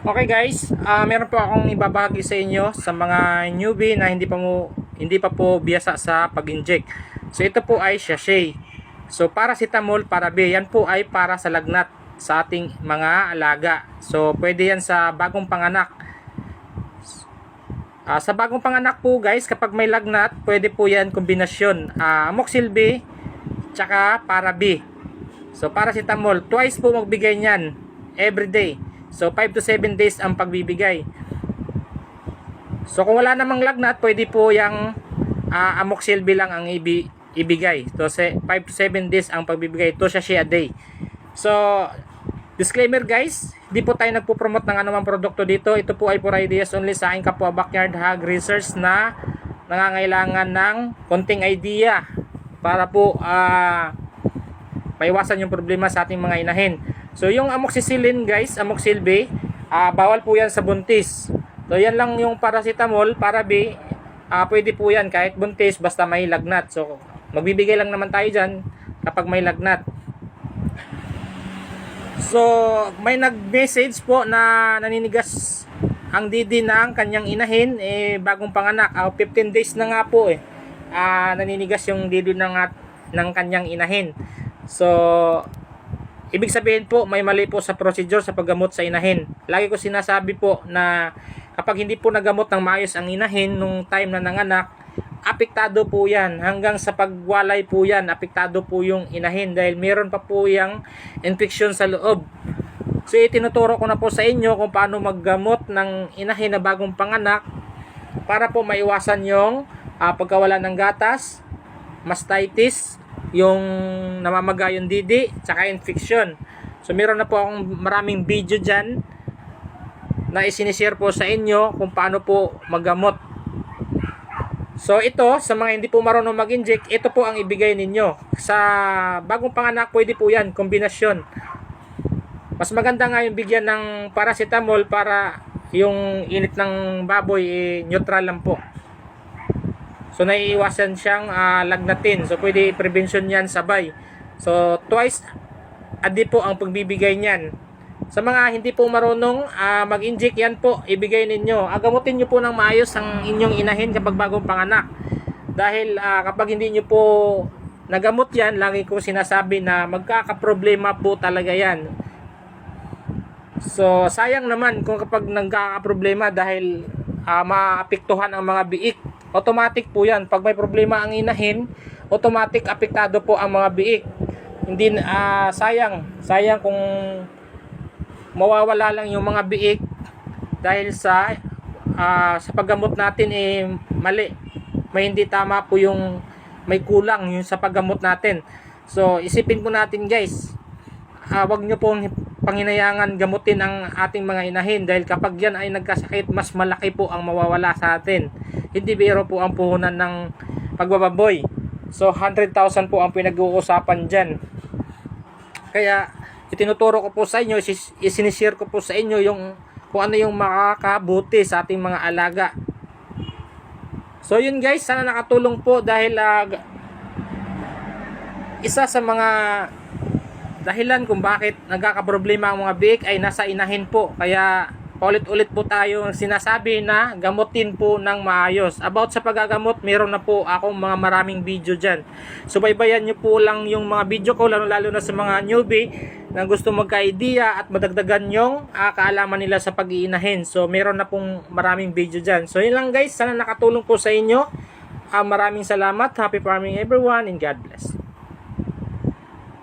Okay guys, meron po akong ibabahagi sa inyo sa mga newbie na hindi pa po biyasa sa pag-inject. So ito po ay sachet. So paracetamol para B, yan po ay para sa lagnat sa ating mga alaga. So pwede yan sa bagong panganak. Sa bagong panganak po guys, kapag may lagnat, pwede po yan kombinasyon. Amoxil B tsaka para B. So paracetamol, twice po magbigay niyan every day. So 5 to 7 days ang pagbibigay. So kung wala namang lagnat, pwede po yung amoxil B lang ang ibigay. So 5 to 7 days ang pagbibigay. 2 sachet a day. So disclaimer guys, di po tayo nagpo-promote ng anumang produkto dito. Ito po ay for ideas only sa aking kapwa backyard hog research na nangangailangan ng konting idea para po maiwasan yung problema sa ating mga inahin. So yung amoxicillin guys, amoxil B, bawal po yan sa buntis. So yan lang yung paracetamol para B, pwede po yan kahit buntis basta may lagnat. So magbibigay lang naman tayo dyan kapag may lagnat. So may nag-message po na naninigas ang didi ng kanyang inahin bagong panganak. 15 days na nga po naninigas yung didi ng kanyang inahin. So ibig sabihin po, may mali po sa procedure sa paggamot sa inahin. Lagi ko sinasabi po na kapag hindi po nagamot ng maayos ang inahin nung time na nanganak, apektado po yan. Hanggang sa pagwalay po yan, apektado po yung inahin dahil meron pa po yung infection sa loob. So itinuturo ko na po sa inyo kung paano maggamot ng inahin na bagong panganak para po maiwasan yung pagkawala ng gatas, mastitis, yung namamaga yung didi, tsaka infection. So meron na po akong maraming video dyan na isinishare po sa inyo kung paano po maggamot. So ito, sa mga hindi po marunong mag-inject, ito po ang ibigay ninyo. Sa bagong panganak, pwede po yan, kombinasyon. Mas maganda nga yung bigyan ng paracetamol para yung init ng baboy neutral lang po. So naiiwasan siyang lagnatin. So pwede prevention yan sabay. So twice a day po ang pagbibigay niyan. Sa mga hindi po marunong mag-inject, yan po ibigay ninyo. Gamutin nyo po ng maayos ang inyong inahin kapag bagong panganak. Dahil kapag hindi nyo po nagamot yan, lagi ko sinasabi na magkakaproblema po talaga yan. So sayang naman kung kapag nagkakaproblema dahil maapektuhan ang mga biik. Automatic po yan. Pag may problema ang inahin, automatic apektado po ang mga biik. Hindi sayang kung mawawala lang yung mga biik dahil sa paggamot natin mali. May hindi tama po yung may kulang yung sa paggamot natin. So isipin po natin guys, wag nyo pong panginayangan gamutin ang ating mga inahin dahil kapag yan ay nagkasakit, mas malaki po ang mawawala sa atin. Hindi biro po ang puhunan ng pagbababoy. So 100,000 po ang pinag-uusapan dyan. Kaya itinuturo ko po sa inyo, isinishare ko po sa inyo yung kung ano yung makakabuti sa ating mga alaga. So yun guys, sana nakatulong po dahil isa sa mga dahilan kung bakit nagkakaproblema ang mga biik ay nasa inahin po. Kaya paulit-ulit po tayo sinasabi na gamutin po ng maayos. About sa paggagamot, meron na po akong mga maraming video dyan. So baybayan nyo po lang yung mga video ko, lalo na sa mga newbie na gusto magka-idea at madagdagan yung kaalaman nila sa pag-iinahin. So meron na pong maraming video dyan. So yun lang guys, sana nakatulong po sa inyo. Maraming salamat. Happy farming everyone and God bless.